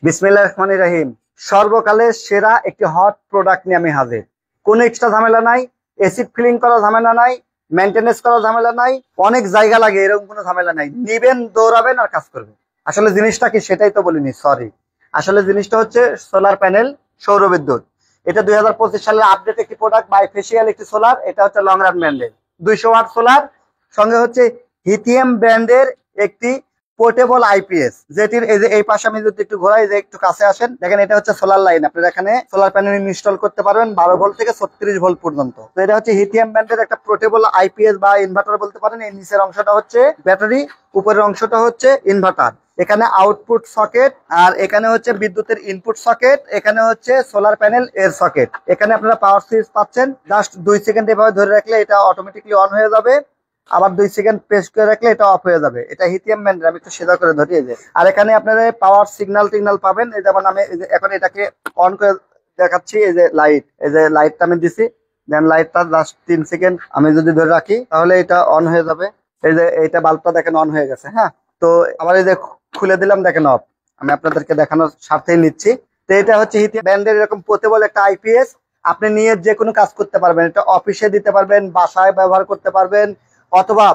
বিসমিল্লাহির রহমানির রহিম। সর্বকালের সেরা একটি হট প্রোডাক্ট নিয়ে আমি হাজির। কোনো এক্সট্রা ঝামেলা নাই, এসিড ফিলিং করা ঝামেলা নাই, মেনটেনেন্স করা ঝামেলা নাই, অনেক জায়গা লাগে এরকম কোনো ঝামেলা নাই। নিবেন, দৌড়াবেন আর কাজ করবেন। আসলে জিনিসটা কি সেটাই তো বলিনি, সরি। আসলে জিনিসটা হচ্ছে সোলার প্যানেল, সৌরবিদ্যুৎ। এটা 2025 সালের আপডেট একটি প্রোডাক্ট, বাইফেসিয়াল একটি সোলার। এটা হচ্ছে লং রান ব্র্যান্ডের 200 ওয়াট সোলার, সঙ্গে হচ্ছে হিথিয়াম ব্র্যান্ডের একটি পোর্টেবল আইপিএস, যেটির এই যে এই পাশে আমি যদি একটু ঘোরাই, যে একটু কাছে আসেন, দেখেন এটা হচ্ছে সোলার লাইন। আপনারা এখানে সোলার প্যানেল ইনস্টল করতে পারবেন 12 ভোল্ট থেকে 36 ভোল্ট পর্যন্ত। তো এটা হচ্ছে হিথিয়াম ব্র্যান্ডের একটা পোর্টেবল আইপিএস বা ইনভার্টার বলতে পারেন। এই নিচের অংশটা হচ্ছে ব্যাটারি, উপরের অংশটা হচ্ছে ইনভার্টার। এখানে আউটপুট সকেট, আর এখানে হচ্ছে বিদ্যুতের ইনপুট সকেট, এখানে হচ্ছে সোলার প্যানেল এর সকেট। এখানে আপনারা পাওয়ার সুইচ পাচ্ছেন। জাস্ট 2 সেকেন্ড এভাবে ধরে রাখলে এটা অটোমেটিকলি অন হয়ে যাবে, আবার 2 সেকেন্ড প্রেস করে রাখলে এটা অফ হয়ে যাবে। এটা হিথিয়াম ব্র্যান্ডের, আমি একটু সিধা করে ধরি এই যে। আর এখানে আপনারা পাওয়ার সিগন্যাল পাবেন। এই যেমন আমি এখন এটাকে অন করে দেখাচ্ছি। এই যে লাইট, এই যে লাইটটা আমি দিছি, দেন লাইটটা জাস্ট 3 সেকেন্ড আমি যদি ধরে রাখি তাহলে এটা অন হয়ে যাবে। এই যে এইটা বাল্বটা দেখেন অন হয়ে গেছে। হ্যাঁ, তো আবার এই যে খুলে দিলাম, দেখেন অফ। আমি আপনাদেরকে দেখানোর স্বার্থেই নিচ্ছি। তো এটা হচ্ছে হিথিয়াম ব্র্যান্ডের এরকম পোর্টেবল একটা আইপিএস। আপনি নিয়ে যে কোনো কাজ করতে পারবেন। এটা অফিসে দিতে পারবেন, বাসায় ব্যবহার করতে পারবেন, অথবা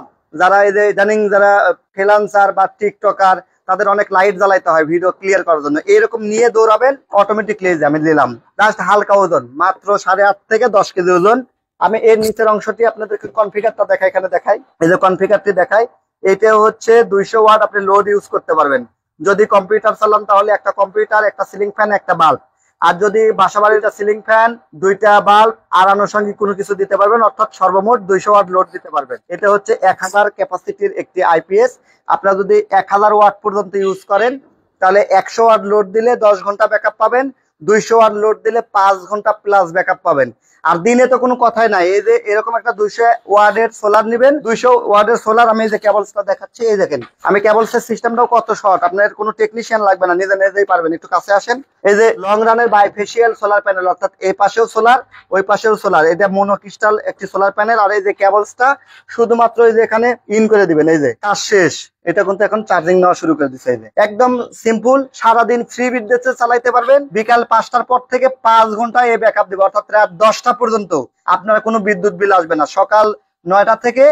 যারা এই যে ইদানিং যারা ফ্রিল্যান্সার বা টিকটকার, তাদের অনেক লাইট জ্বালাইতে হয় ভিডিও ক্লিয়ার করার জন্য, এরকম নিয়ে দৌড়াবেন অটোমেটিকলি। আমি দিলাম জাস্ট হালকা ওজন, মাত্র 8.5 থেকে 10 কেজি ওজন। আমি এর নিচের অংশটি আপনাদেরকে কনফিগারটা দেখাই, এখানে দেখাই, এই যে কনফিগারটি দেখাই। এটা হচ্ছে 200 ওয়াট আপনি লোড ইউজ করতে পারবেন। যদি কম্পিউটার চালান তাহলে একটা কম্পিউটার, একটা সিলিং ফ্যান, একটা বাল্ব। আর যদি বাসা বাড়িতে সিলিং ফ্যান, 2টা বাল্ব আর আনুষঙ্গিক কোনো কিছু দিতে পারবেন, অর্থাৎ সর্বমোট 200 ওয়াট লোড দিতে পারবেন। এটা হচ্ছে 1000 ক্যাপাসিটির একটি আইপিএস। আপনারা যদি 1000 ওয়াট পর্যন্ত ইউজ করেন তাহলে 100 ওয়াট লোড দিলে 10 ঘন্টা ব্যাকআপ পাবেন, 200 ওয়াট লোড দিলে 5 ঘন্টা প্লাস ব্যাকআপ পাবেন। আর দিনে তো কোনো কথাই নাই। এই যে এরকম একটা 200 ওয়াটের সোলার নেবেন, 200 ওয়াটের সোলার। আমি এই যে কেবলসটা দেখাচ্ছি, এই দেখেন আমি কেবলসের সিস্টেমটাও কত শর্ট, আপনার কোনো টেকনিশিয়ান লাগবে না, নিজে নিজেই পারবেন। একটু কাছে আসেন। এই যে লং রানের বাইফেসিয়াল সোলার প্যানেল, অর্থাৎ এই পাশেও সোলার, ওই পাশেও সোলার। এটা মনোক্রিস্টাল একটি সোলার প্যানেল। আর এই যে কেবলসটা শুধুমাত্র এই যে এখানে ইন করে দিবেন, এই যে কাজ শেষ। এটা কিন্তু এখন চার্জিং নেওয়া শুরু করে দিচ্ছে। এই যে একদম সিম্পল, সারাদিন ফ্রি বিদ্যুৎ চালাইতে পারবেন। বিকাল 5টার পর থেকে 5 ঘন্টা এই ব্যাকআপ দিবে, অর্থাৎ রাত 10টা পর্যন্ত আপনার কোনো বিদ্যুৎ বিল আসবে না। সকাল 9টা থেকে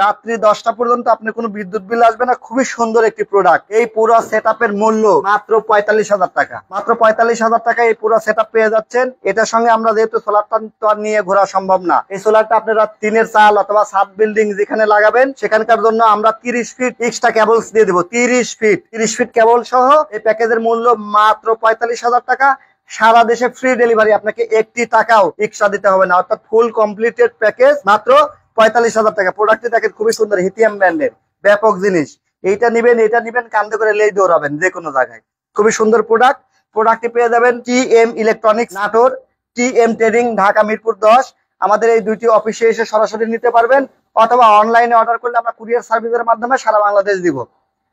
রাত্রি 10টা পর্যন্ত আপনি কোনো বিদ্যুৎ বিল আসবে না। খুবই সুন্দর একটি প্রোডাক্ট। এই পুরো সেটআপের মূল্য মাত্র 45,000 টাকা। মাত্র 45,000 টাকা এই পুরো সেটআপ পেয়ে যাচ্ছেন। এটার সঙ্গে আমরা যেহেতু সোলারটা তো আর নিয়ে ঘোরা সম্ভব না, এই সোলারটা আপনারা টিনের চাল অথবা ছাদ বিল্ডিং যেখানে লাগাবেন সেখানকার জন্য আমরা 30 ফিট এক্সট্রা কেবলস দিয়ে দেবো। 30 ফিট কেবল সহ এই প্যাকেজের মূল্য মাত্র 45,000 টাকা। সারা দেশে ফ্রি ডেলিভারি, আপনাকে 1 টাকাও এক্সট্রা দিতে হবে না, অর্থাৎ ফুল কমপ্লিটেড প্যাকেজ মাত্র 45,000 টাকা। প্রোডাক্টটি দেখেন খুবই সুন্দর, হিথিয়াম ব্র্যান্ডের, ব্যাপক জিনিস। এটা নিবেন কান্দে করে লেই দৌড়াবেন যে কোনো জায়গায়। খুবই সুন্দর প্রোডাক্ট। প্রোডাক্টটি পেয়ে যাবেন TM electronics Natore, TM trading Dhaka Mirpur 10। আমাদের এই দুইটি অফিসে এসে সরাসরি নিতে পারবেন, অথবা অনলাইনে অর্ডার করলে আমরা কুরিয়ার সার্ভিসের মাধ্যমে সারা বাংলাদেশ দিব।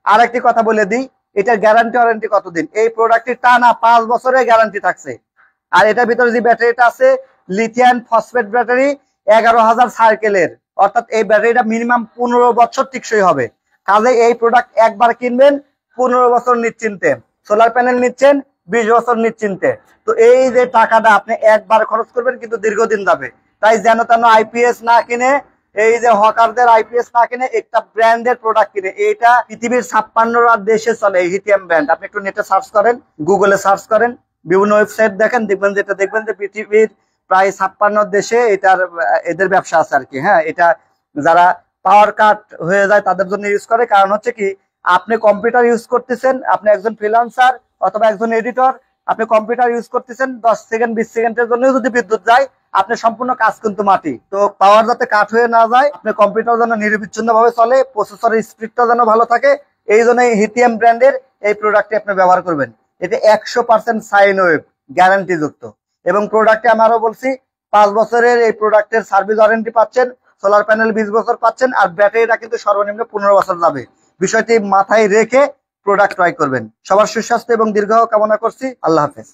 আর একটি কথা বলে দিই, এটার গ্যারান্টি ওয়ারেন্টি কতদিন? এই প্রোডাক্টটি টানা 5 বছরের গ্যারান্টি থাকছে। আর এটার ভিতরে যে ব্যাটারিটা আছে, লিথিয়াম ফসফেট ব্যাটারি, 11,000 সার্কেলের, অর্থাৎ এই ব্যাটারিটা মিনিমাম 15 বছর টিকসই হবে। কাজে এই প্রোডাক্ট একবার কিনবেন 15 বছর নিশ্চিন্তে, সোলার প্যানেল নিচ্ছেন 20 বছর নিশ্চিন্তে। তো এই যে টাকাটা আপনি একবার খরচ করবেন কিন্তু দীর্ঘদিন যাবে। তাই যেন তেন আইপিএস না কিনে, এই যে হকারদের আইপিএস না কিনে, একটা ব্র্যান্ডের প্রোডাক্ট কিনে। এইটা পৃথিবীর 56 দেশে চলে এই হিথিয়াম ব্র্যান্ড। আপনি একটু নেটে সার্চ করেন, গুগলে সার্চ করেন, বিভিন্ন ওয়েবসাইট দেখেন, দেখবেন যে পৃথিবীর প্রায় 56 দেশে এদের ব্যবসা আছে আর কি। হ্যাঁ, এটা যারা পাওয়ার কাট হয়ে যায় তাদের জন্য ইউজ করে। কারণ হচ্ছে কি, আপনি কম্পিউটার ইউজ করতেছেন, আপনি একজন ফ্রিল্যান্সার অথবা একজন এডিটর, আপনি কম্পিউটার ইউজ করতেছেন, 10 সেকেন্ড 20 সেকেন্ডের জন্য যদি বিদ্যুৎ যায়, আপনি সম্পূর্ণ কাজ কিন্তু মাটি। তো পাওয়ার যাতে কাট হয়ে না যায়, আপনি কম্পিউটার যেন নিরবিচ্ছিন্ন ভাবে চলে, প্রসেসরের স্পিডটা যেন ভালো থাকে, এই জন্য হিথিয়াম ব্র্যান্ডের এই প্রোডাক্টটি আপনি ব্যবহার করবেন। এটা 100% সাইন ওয়েভ গ্যারান্টি যুক্ত। এবং প্রোডাক্টে আমি আরো বলছি, 5 বছরের এই প্রোডাক্টের সার্ভিস ওয়ারেন্টি পাচ্ছেন, সোলার প্যানেল 20 বছর পাচ্ছেন, আর ব্যাটারিটা কিন্তু সর্বনিম্ন 15 বছর যাবে। বিষয়টি মাথায় রেখে প্রোডাক্ট ক্রয় করবেন। সবার সুস্বাস্থ্য এবং দীর্ঘ কামনা করছি। আল্লাহ হাফেজ।